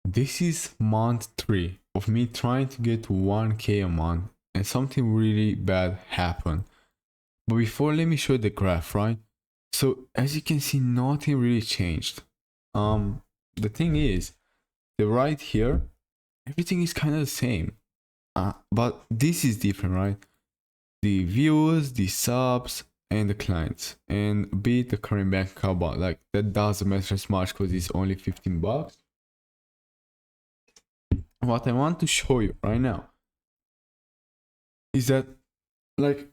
This is month 3 of me trying to get to 1k a month, and something really bad happened. But before, let me show you the graph, right? So as you can see, nothing really changed. The thing is, the right here, everything is kind of the same. But this is different, right? The views, the subs, and the clients, and be it the current bank account, but like that doesn't matter as much because it's only 15 bucks. What I want to show you right now is that, like,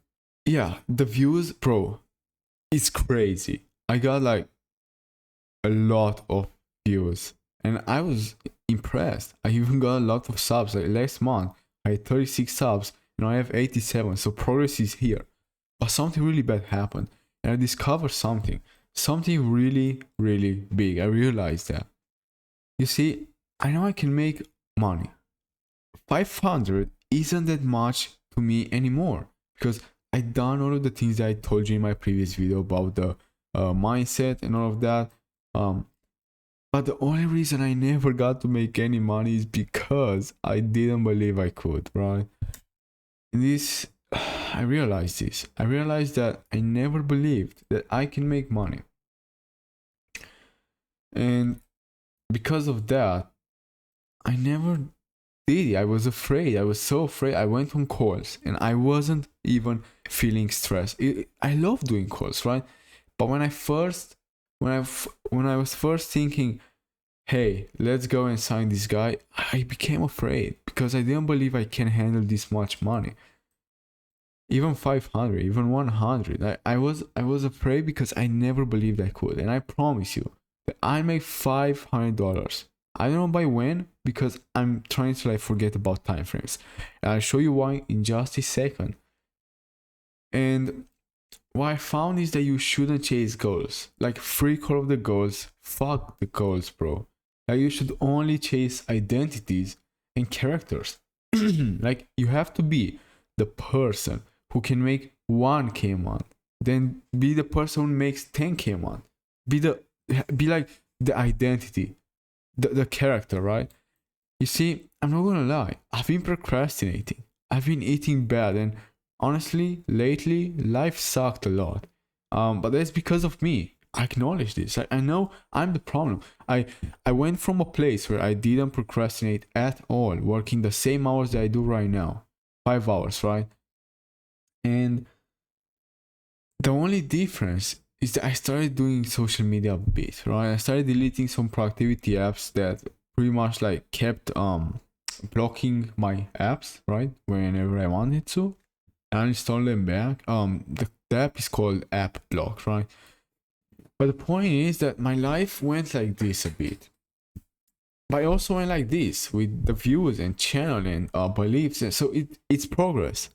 yeah, the views, bro, it's crazy. I got like a lot of views, and I was impressed. I even got a lot of subs. Like last month, I had 36 subs, and I have 87. So progress is here. But something really bad happened, and I discovered something really, really big. I realized that. You see, I know I can make money. 500 isn't that much to me anymore because I done all of the things that I told you in my previous video about the mindset and all of that. But the only reason I never got to make any money is because I didn't believe I could, right? And this, I realized this. I realized that I never believed that I can make money. And because of that, I never did it. I was afraid. I was so afraid. I went on calls and I wasn't even feeling stressed. I love doing calls, right? But when I was first thinking, hey, let's go and sign this guy, I became afraid because I didn't believe I can handle this much money. Even 500, even 100. I was afraid because I never believed I could. And I promise you that I make $500. I don't know by when because I'm trying to like forget about time frames. And I'll show you why in just a second. And what I found is that you shouldn't chase goals. Like freak all of the goals. Fuck the goals, bro. Like you should only chase identities and characters. Like you have to be the person who can make 1k a month. Then be the person who makes 10k a month. Be like the identity, the character, right? You see, I'm not gonna lie. I've been procrastinating. I've been eating bad, and honestly, lately life sucked a lot. But that's because of me. I acknowledge this. I know I'm the problem. I went from a place where I didn't procrastinate at all, working the same hours that I do right now, 5 hours, right? And the only difference is that I started doing social media a bit, right? I started deleting some productivity apps that pretty much like kept blocking my apps, right? Whenever I wanted to. I installed them back. The app is called App Block, right? But the point is that my life went like this a bit. But I also went like this with the views and channel and beliefs. And so it's progress.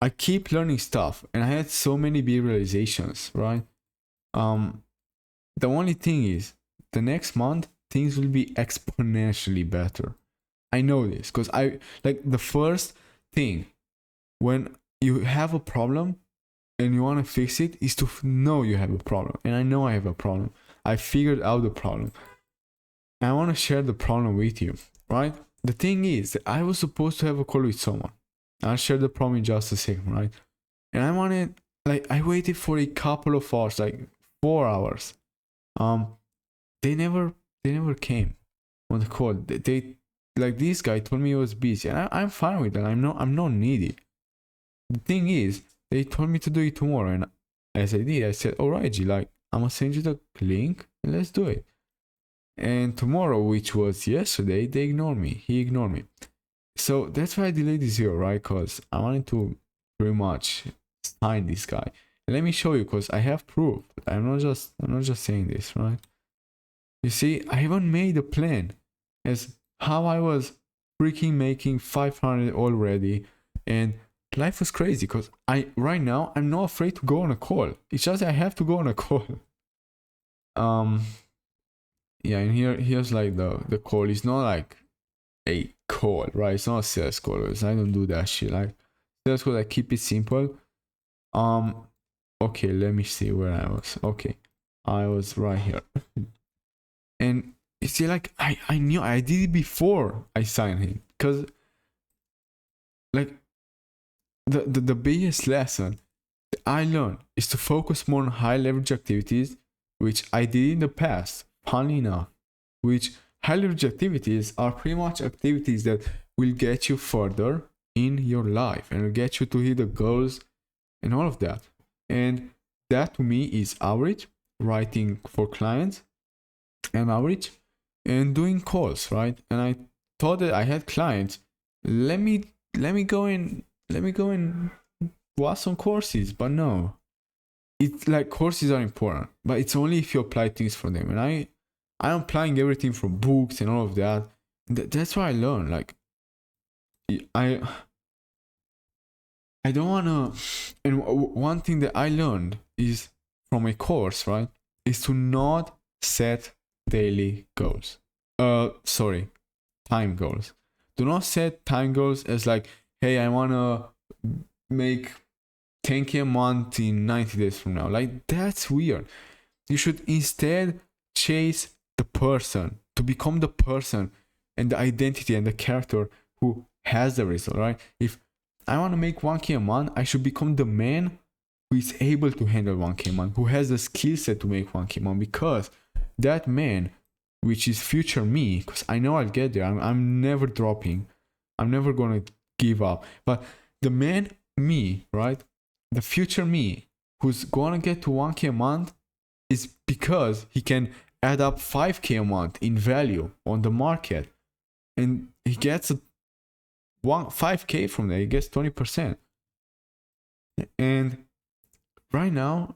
I keep learning stuff, and I had so many big realizations, right? Um, the only thing is, the next month things will be exponentially better. I know this because I like the first thing when you have a problem and you want to fix it is to know you have a problem, and I know I have a problem. I figured out the problem. I want to share the problem with you, right? The thing is, I was supposed to have a call with someone. I'll share the problem in just a second, right? And I wanted, like, I waited for a couple of hours, like 4 hours. Um, they never came on the call. They like this guy told me he was busy, and I'm fine with that. I'm not needy. The thing is, they told me to do it tomorrow, and as I did, I said, "Alright, G, like I'm gonna send you the link, and let's do it." And tomorrow, which was yesterday, they ignored me. He ignored me. So that's why I delayed this video, right? Because I wanted to pretty much sign this guy. And let me show you, because I have proof. I'm not just saying this, right? You see, I even made a plan as how I was freaking making 500 already, and life was crazy because I right now I'm not afraid to go on a call. It's just I have to go on a call. Um, yeah, and here's like the call. It's not like a call, right? It's not a sales call. I don't do that shit. Like sales call, I keep it simple. Um, okay, let me see where I was. Okay, I was right here, and You see, like I knew I did it before I signed him, because like the biggest lesson I learned is to focus more on high leverage activities, which I did in the past, funny enough, which high leverage activities are pretty much activities that will get you further in your life and will get you to hit the goals and all of that. And that to me is outreach, writing for clients and outreach and doing calls, right? And I thought that I had clients. Let me go and watch some courses, but no. It's like courses are important, but it's only if you apply things from them. And I'm applying everything from books and all of that. That's why I learned. Like I I don't wanna. And one thing that I learned is from a course, right? Is to not set daily goals. Sorry, time goals. Do not set time goals as like, hey, I wanna make 10K a month in 90 days from now. Like, that's weird. You should instead chase the person, to become the person and the identity and the character who has the result, right? If I want to make 1K a month, I should become the man who is able to handle 1K a month, who has the skill set to make 1K a month, because that man, which is future me, because I know I'll get there. I'm never dropping. I'm never going to give up. But the man, me, right? The future me, who's going to get to 1K a month, is because he can add up 5K a month in value on the market. And he gets 5K from there. He gets 20%. And right now,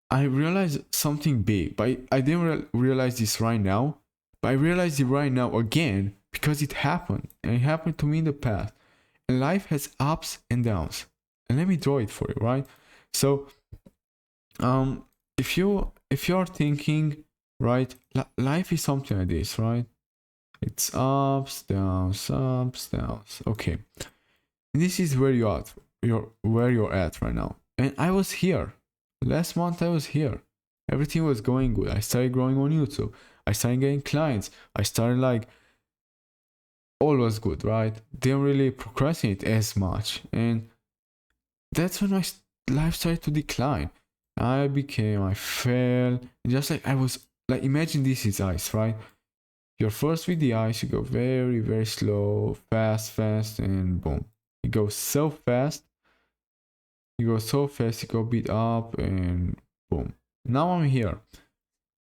I realized something big, but I didn't realize this right now. But I realized it right now again because it happened. And it happened to me in the past. And life has ups and downs. And let me draw it for you, right? So, if you're thinking, right, life is something like this, right? It's ups, downs, ups, downs. Okay, and this is where you're at right now. And I was here last month. I was here. Everything was going good. I started growing on YouTube. I started getting clients. I started like all was good, right? Didn't really procrastinate as much, and that's when my life started to decline. I fell, just like I was, like, imagine this is ice, right? You're first with the ice, you go very, very slow, fast, and boom. You go so fast, you go beat up, and boom. Now I'm here.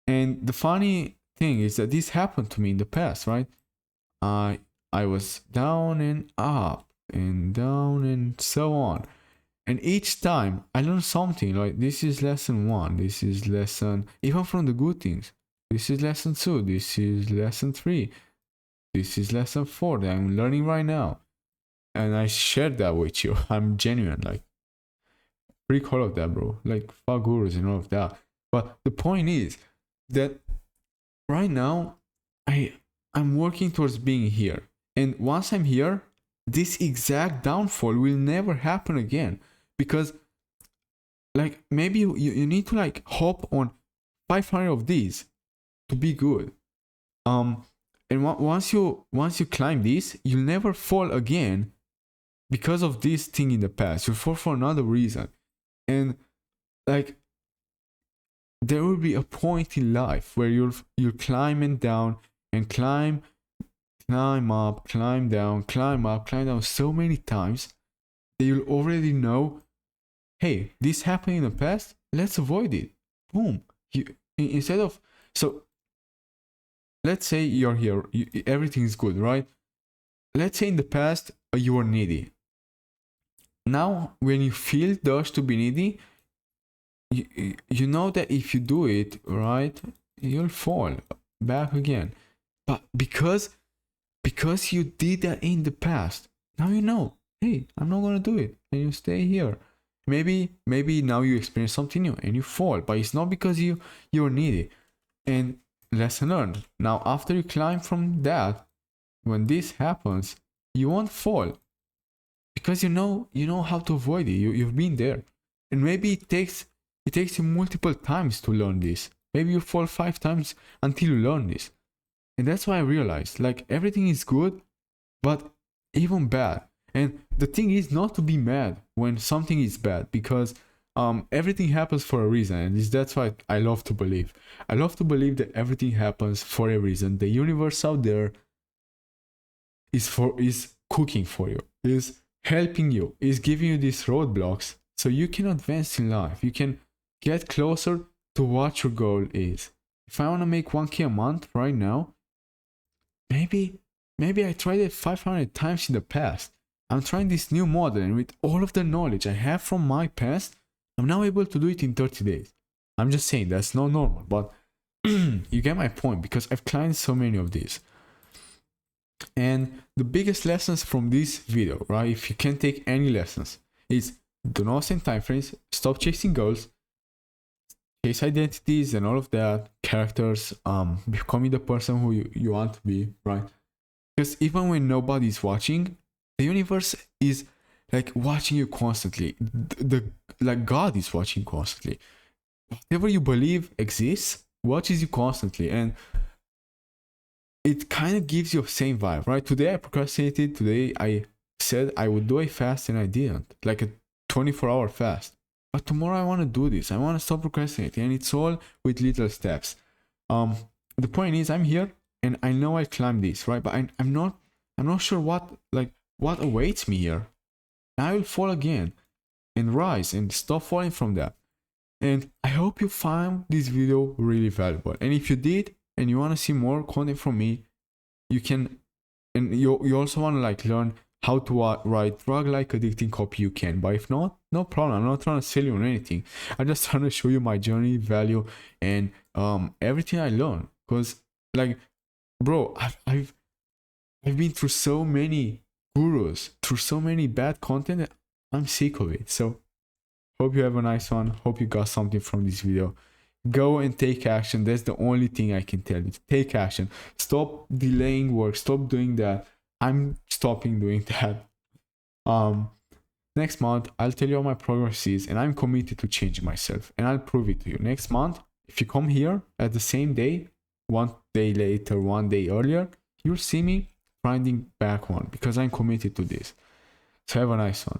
And the funny thing is that this happened to me in the past, right? I was down and up, and down and so on. And each time I learn something, like this is lesson 1, this is lesson, even from the good things, this is lesson 2, this is lesson 3, this is lesson 4 that I'm learning right now. And I shared that with you. I'm genuine, like, pretty cool of that, bro. Like, fuck gurus and all of that. But the point is that right now, I'm working towards being here. And once I'm here, this exact downfall will never happen again. Because, like, maybe you need to, like, hop on 500 of these to be good. And once you climb this, you'll never fall again because of this thing in the past. You'll fall for another reason. And, like, there will be a point in life where you'll climb and down and climb up, climb down, climb up, climb down so many times that you'll already know, hey, this happened in the past, let's avoid it. Boom. Instead of, so let's say you're here, everything's good, right? Let's say in the past you were needy. Now, when you feel the urge to be needy, you know that if you do it, right, you'll fall back again. But because you did that in the past, now you know, hey, I'm not gonna do it, and you stay here. Maybe now you experience something new and you fall, but it's not because you're needy. And lesson learned. Now, after you climb from that, when this happens, you won't fall because you know how to avoid it. You've been there, and maybe it takes you multiple times to learn this. Maybe you fall 5 times until you learn this. And that's why I realized like everything is good, but even bad. And the thing is not to be mad when something is bad, because everything happens for a reason, and that's why I love to believe. I love to believe that everything happens for a reason. The universe out there is cooking for you, is helping you, is giving you these roadblocks so you can advance in life. You can get closer to what your goal is. If I want to make 1K a month right now, maybe I tried it 500 times in the past. I'm trying this new model, and with all of the knowledge I have from my past, I'm now able to do it in 30 days. I'm just saying that's not normal, but you get my point, because I've climbed so many of these. And the biggest lessons from this video, right, if you can take any lessons, is do not set time frames, stop chasing goals, chase identities and all of that, characters, becoming the person who you want to be, right? Because even when nobody's watching, the universe is like watching you constantly. Like God is watching constantly. Whatever you believe exists watches you constantly, and it kind of gives you the same vibe, right? Today I procrastinated. Today I said I would do a fast and I didn't, like a 24-hour fast. But tomorrow I want to do this. I want to stop procrastinating, and it's all with little steps. The point is I'm here and I know I climbed this, right? But I'm not sure what awaits me here. I will fall again and rise and stop falling from that. And I hope you found this video really valuable. And if you did and you want to see more content from me, you can, and you also want to like learn how to write drug like addicting copy, you can. But if not, no problem. I'm not trying to sell you on anything. I'm just trying to show you my journey, value, and everything I learned. Because like, bro, I've been through so many gurus, through so many bad content. I'm sick of it. So hope you have a nice one. Hope you got something from this video. Go and take action. That's the only thing I can tell you. Take action. Stop delaying work. Stop doing that. I'm stopping doing that. Next month I'll tell you how my progress is, and I'm committed to changing myself, and I'll prove it to you. Next month, if you come here at the same day, 1 day later, 1 day earlier, you'll see me grinding back one, because I'm committed to this. So have a nice one.